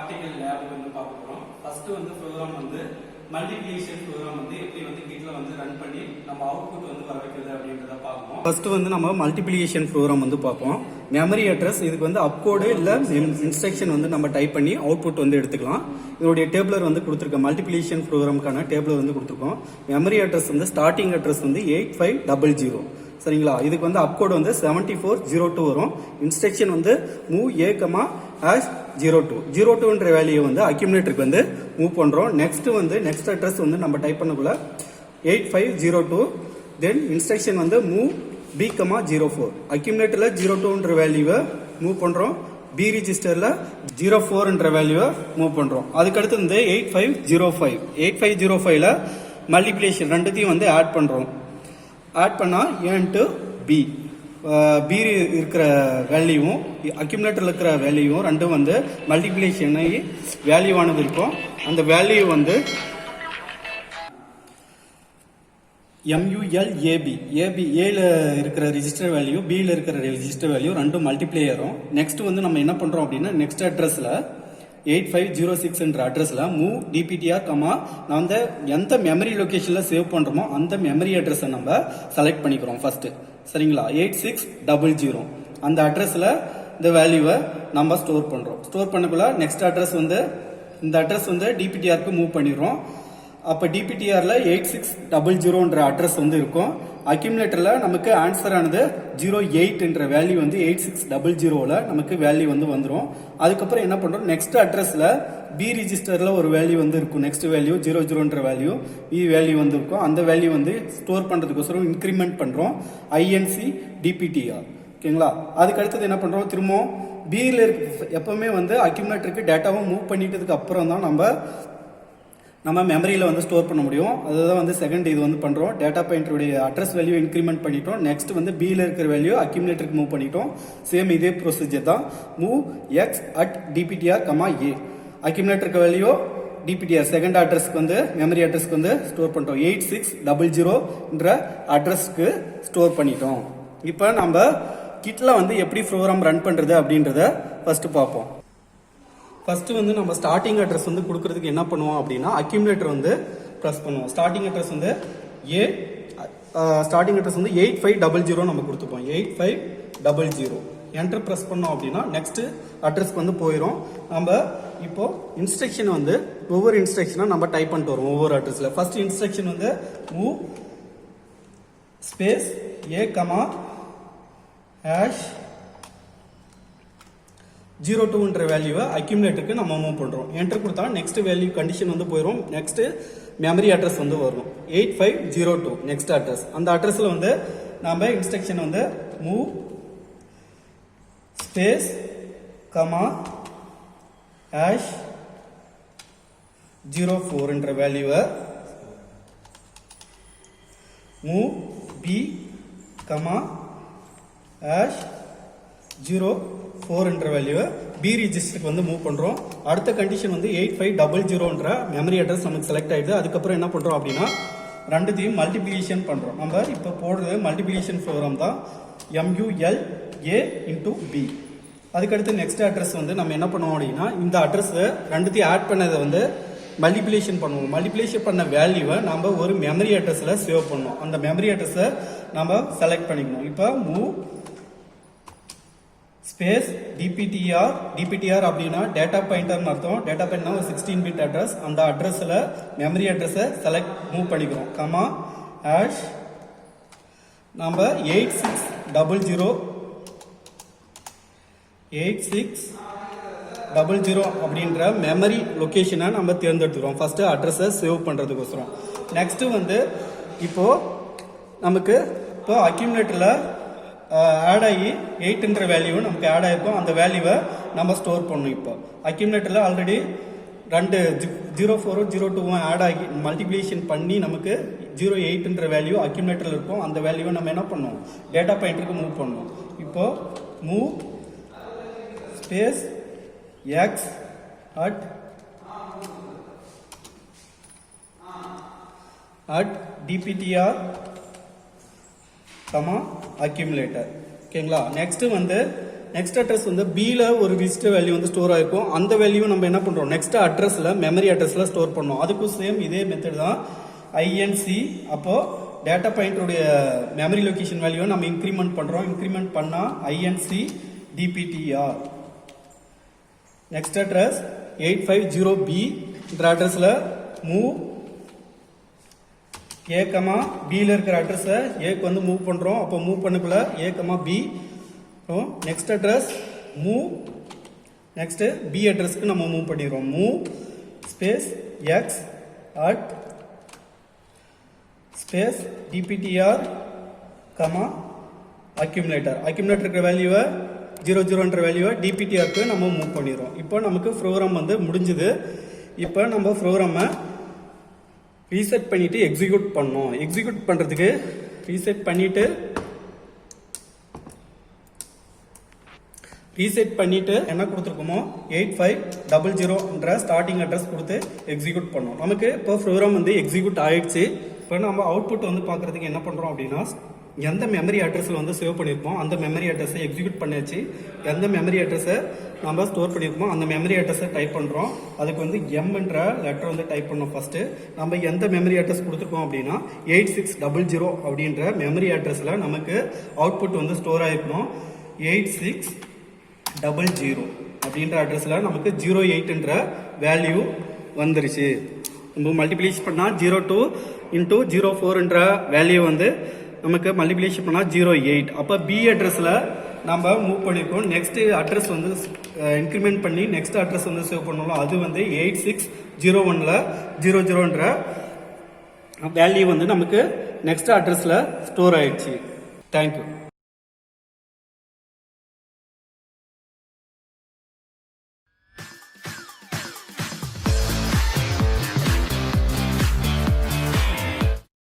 practical lab வந்து பார்க்க போறோம். ஃபர்ஸ்ட் வந்து program வந்து மல்டிப்ளிகேஷன் program வந்து எப்படி வந்து கிட்ல வந்து ரன் பண்ணி நம்ம அவுட்புட் வந்து வர வைக்கிறது அப்படின்றத பார்ப்போம். ஃபர்ஸ்ட் வந்து நம்ம மல்டிப்ளிகேஷன் program வந்து பார்ப்போம். மெமரி அட்ரஸ் இதுக்கு வந்து அப்கோட் இல்ல இன்ஸ்ட்ரக்ஷன் வந்து நம்ம டைப் பண்ணி அவுட்புட் வந்து எடுத்துக்கலாம். இதோட டேபிளர் வந்து கொடுத்திருக்கோம். மல்டிப்ளிகேஷன் ப்ரோக்ராம்க்கான டேபிளர் வந்து கொடுத்திருக்கோம். மெமரி அட்ரஸ் வந்து ஸ்டார்டிங் அட்ரஸ் வந்து 8500 சரிங்களா. இதுக்கு வந்து அப்கோட் வந்து 7402 வரும். இன்ஸ்ட்ரக்ஷன் வந்து மூவ் a, #02 02ன்ற வேல்யூ வந்து அக்யூமுலேட்டருக்கு வந்து மூவ் பண்றோம். நெக்ஸ்ட் வந்து நெக்ஸ்ட் அட்ரஸ் வந்து நம்ம டைப் பண்ணக்குள்ள 8502 தென் இன்ஸ்ட்ரக்ஷன் வந்து மூவ் b, 04 அக்யூமுலேட்டர்ல 02ன்ற வேல்யூவை மூவ் பண்றோம். பி ரிஜிஸ்டர்ல 04ன்ற வேல்யூவை மூவ் பண்றோம். அதுக்கு அடுத்து வந்து 8505ல மல்டிப்ளிகேஷன் ரெண்டுத்தையும் வந்து ஆட் பண்றோம். ஆட் பண்ணா a into b பி இருக்கிற வேல்யூவும் அக்யூமுலேட்டர்ல இருக்கிற வேல்யூவும் ரெண்டும் வந்து மல்டிப்ளிகேஷன் வேல்யூவானது இருக்கும். அந்த வேல்யூ வந்து MULAB ஏபி ஏல இருக்கிற ரெஜிஸ்டர் வேல்யூ பில இருக்கிற ரெஜிஸ்டர் வேல்யூ ரெண்டும் மல்டிப்ளை ஆகும். நெக்ஸ்ட் வந்து நம்ம என்ன பண்றோம் அப்படின்னா நெக்ஸ்ட் அட்ரஸ்ல 8506 அட்ரஸ்ல மூவ் DPTR நான் வந்து எந்த மெமரி லொகேஷன்ல சேவ் பண்றோமோ அந்த மெமரி அட்ரஸை நம்ம செலக்ட் பண்ணிக்கிறோம் ஃபர்ஸ்ட் சரிங்களா. 8600 அந்த அட்ரஸ்ல இந்த வேல்யூவை நம்ம ஸ்டோர் பண்றோம். ஸ்டோர் பண்ணக்குள்ள நெக்ஸ்ட் அட்ரஸ் வந்து இந்த அட்ரஸ் வந்து DPTRக்கு மூவ் பண்ணிடுறோம். அப்ப DPTRல 8600ன்ற அட்ரஸ் வந்து இருக்கும். அக்யூமுலேட்டர்ல நமக்கு ஆன்சர் ஆனது 08ன்ற வேல்யூ வந்து 8600ல நமக்கு வேல்யூ வந்து வந்துரும். அதுக்கப்புறம் என்ன பண்றோம் நெக்ஸ்ட் அட்ரஸ்ல பி ரிஜிஸ்டர்ல ஒரு வேல்யூ வந்து இருக்கும். நெக்ஸ்ட் வேல்யூ 00ன்ற வேல்யூ பி வேல்யூ வந்து இருக்கும். அந்த வேல்யூ வந்து ஸ்டோர் பண்றதுக்கோசரம் இன்கிரிமெண்ட் பண்றோம் INC DPTR ஓகேங்களா. அதுக்கு அடுத்தது என்ன பண்றோம் திரும்பவும் பில எப்பவுமே வந்து அக்யூமுலேட்டருக்கு டேட்டாவை மூவ் பண்ணிட்டதுக்கு அப்புறம் தான் நம்ம மெமரியில வந்து ஸ்டோர் பண்ண முடியும். அதுதான் வந்து செகண்ட் இது வந்து பண்றோம். டேட்டா பாயிண்டருடைய அட்ரஸ் வேல்யூ இன்கிரிமெண்ட் பண்ணிட்டோம். நெக்ஸ்ட் வந்து பில இருக்கிற வேல்யூ அக்யூமுலேட்டருக்கு மூவ் பண்ணிட்டோம். சேம் இதே ப்ரொசீஜர் தான். Move x at DPTR, a அக்யூமுலேட்டருக்கு வேல்யூ DPTR செகண்ட் அட்ரஸ்க்கு வந்து மெமரி அட்ரஸ்க்கு வந்து ஸ்டோர் பண்ணிட்டோம். 8600ன்ற அட்ரஸ்க்கு ஸ்டோர் பண்ணிட்டோம். இப்போ நம்ம கிட்ல வந்து எப்படி ப்ரோக்ராம் ரன் பண்றது அப்படின்றத ஃபர்ஸ்ட் பார்ப்போம். ஃபர்ஸ்ட் வந்து நம்ம ஸ்டார்டிங் அட்ரஸ் வந்து கொடுக்கறதுக்கு என்ன பண்ணுவோம் அப்படின்னா அக்யூமுலேட்டர் வந்து பிரஸ் பண்ணுவோம். ஸ்டார்டிங் அட்ரஸ் வந்து ஸ்டார்டிங் அட்ரஸ் வந்து 8500 நம்ம கொடுத்துப்போம். 8500 என்டர் பிரஸ் பண்ணோம் அப்படின்னா நெக்ஸ்ட் அட்ரஸ்க்கு வந்து போயிடும். நம்ம இப்போ இன்ஸ்ட்ரக்ஷன் வந்து ஒவ்வொரு இன்ஸ்ட்ரக்ஷனா நம்ம டைப் பண்ணிட்டு வரோம் ஒவ்வொரு அட்ரஸ்ல. ஃபர்ஸ்ட் இன்ஸ்ட்ரக்ஷன் வந்து மூவ் ஸ்பேஸ் a, #02ன்ற வேல்யூவை அக்யூமுலேட்டருக்கு நம்ம மூவ் பண்றோம். என்டர் கொடுத்தா நெக்ஸ்ட் வேல்யூ கண்டிஷன் வந்து போயிடும். நெக்ஸ்ட் மெமரி அட்ரஸ் வந்து வரும் 8502 நெக்ஸ்ட் அட்ரஸ். அந்த அட்ரஸ்ல வந்து நாம இன்ஸ்ட்ரக்ஷன் வந்து மூவ் ஸ்பேஸ் #04ன்ற வேல்யூவை மூவ் b, #04ன்ற வேல்யூவை பி ரிஜிஸ்டருக்கு வந்து மூவ் பண்றோம். அடுத்த கண்டிஷன் வந்து 8500ன்ற மெமரி அட்ரஸ் நமக்கு செலக்ட் ஆயிடுது. அதுக்கப்புறம் என்ன பண்றோம் அப்படின்னா ரெண்டுத்தையும் மல்டிப்ளிகேஷன் பண்றோம். நம்ம இப்போ போடுறது மல்டிப்ளிகேஷன் ப்ரோக்ராம் தான் MULA into b. அதுக்கடுத்து நெக்ஸ்ட் அட்ரஸ் வந்து நம்ம என்ன பண்ணுவோம் அப்படின்னா இந்த அட்ரஸ் ரெண்டுத்தையும் ஆட் பண்ணதை வந்து மல்டிப்ளிகேஷன் பண்ணுவோம். மல்டிப்ளிகேஷன் பண்ண வேல்யூவை நம்ம ஒரு மெமரி அட்ரஸ்ல சேவ் பண்ணுவோம். அந்த மெமரி அட்ரஸை நம்ம செலக்ட் பண்ணிக்கணும். இப்போ மூவ் ஸ்பேஸ் DPTR அப்படின்னா டேட்டா பாயிண்டர்னு அர்த்தம். டேட்டா பாயிண்டர்னா ஒரு 16 பிட் அட்ரஸ். அந்த அட்ரஸ்ல மெமரி அட்ரஸை செலக்ட் மூவ் பண்ணிக்கிறோம். நம்ம 8600 அப்படின்ற மெமரி லொகேஷனை நம்ம தேர்ந்தெடுத்துக்கிறோம் ஃபர்ஸ்ட் அட்ரஸை சேவ் பண்றதுக்கோசரம். நெக்ஸ்ட் வந்து இப்போ நமக்கு இப்போ அக்யூமுலேட்டர்ல ஆட் ஆகி 8ன்ற வேல்யூ நமக்கு ஆட் ஆயிருக்கும். அந்த வேல்யூவை நம்ம ஸ்டோர் பண்ணணும். இப்போ அக்யூமுலேட்டர்ல ஆல்ரெடி ரெண்டு 04 02 ஆட் ஆகி மல்டிப்ளிகேஷன் பண்ணி நமக்கு 08ன்ற வேல்யூ அக்யூமுலேட்டர்ல இருக்கும். அந்த வேல்யூவை நம்ம என்ன பண்ணணும் டேட்டா பாயிண்டருக்கு மூவ் பண்ணணும். இப்போ move space x at DPTR, accumulator ஓகேங்களா. நெக்ஸ்ட் வந்து நெக்ஸ்ட் அட்ரஸ் வந்து பில ஒரு ரிஜிஸ்டர் வேல்யூ வந்து ஸ்டோர் ஆயிருக்கும். அந்த வேல்யூ நம்ம என்ன பண்றோம், நெக்ஸ்ட் அட்ரஸ்ல மெமரி அட்ரஸ்ல ஸ்டோர் பண்ணோம். அதுக்கும் சேம் இதே மெத்தட் தான். ஐஎன்சி அப்போ டேட்டா பாயிண்டருடைய மெமரி லொகேஷன் வேல்யூவை நம்ம இன்க்ரிமெண்ட் பண்றோம். இன்க்ரிமெண்ட் பண்ணா ஐஎன்சி டிபிடிஆர். நெக்ஸ்ட் அட்ரஸ் 850B இந்த அட்ரஸ்ல மூவ் ஏ கமா பில இருக்கிற அட்ரஸ் ஏக்கு வந்து மூவ் பண்றோம். அப்போ மூவ் பண்ணக்குள்ள A comma B. Next address move next B அட்ரஸ்க்கு நம்ம மூவ் பண்ணிடுறோம். Move space X at space DPTR comma accumulator. Accumulator இருக்கிற வேல்யூவை 00ன்ற வேல்யூவை டிபிடிஆருக்கு நம்ம மூவ் பண்ணிடுறோம். இப்போ நமக்கு ப்ரோக்ராம் வந்து முடிஞ்சுது. இப்போ நம்ம ப்ரோக்ராமை ரீசெட் பண்ணிட்டு எக்ஸிக்யூட் பண்ணோம். எக்ஸிக்யூட் பண்றதுக்கு ரீசெட் பண்ணிட்டு என்ன கொடுத்துருக்கோமோ 8500ன்ற ஸ்டார்டிங் அட்ரஸ் கொடுத்து எக்ஸிக்யூட் பண்ணோம். நமக்கு இப்போ ப்ரோக்ராம் வந்து எக்ஸிக்யூட் ஆயிடுச்சு. இப்போ நம்ம அவுட்புட் வந்து பார்க்கறதுக்கு என்ன பண்றோம் அப்படின்னா, எந்த மெமரி அட்ரஸ்ல வந்து சேவ் பண்ணியிருப்போம் அந்த மெமரி அட்ரஸை எக்ஸிக்யூட் பண்ணியாச்சு. எந்த மெமரி அட்ரஸை நம்ம ஸ்டோர் பண்ணியிருப்போம் அந்த மெமரி அட்ரஸை டைப் பண்ணுறோம். அதுக்கு வந்து எம்ன்ற லெட்டர் வந்து டைப் பண்ணோம். ஃபர்ஸ்ட் நம்ம எந்த மெமரி அட்ரஸ் கொடுத்துருக்கோம் அப்படின்னா 8600 அப்படின்ற மெமரி அட்ரஸில் நமக்கு அவுட்புட் வந்து ஸ்டோர் ஆகிருக்கணும். 8600 அப்படின்ற அட்ரஸில் நமக்கு 08ன்ற வேல்யூ வந்துருச்சு. நம்ம மல்டிப்ளிகேஷன் பண்ணால் 02 × 04ன்ற வேல்யூ வந்து நமக்கு மல்டிப்ளிகேஷன் பண்ணால் 08. அப்போ பி அட்ரஸில் நம்ம மூவ் பண்ணியிருக்கோம். நெக்ஸ்ட் அட்ரஸ் வந்து இன்க்ரிமெண்ட் பண்ணி நெக்ஸ்ட் அட்ரஸ் வந்து சேவ் பண்ணோம். அது வந்து 8601ல் 00ன்ற வேல்யூ வந்து நமக்கு நெக்ஸ்ட் அட்ரஸில் ஸ்டோர் ஆயிடுச்சு. தேங்க்யூ.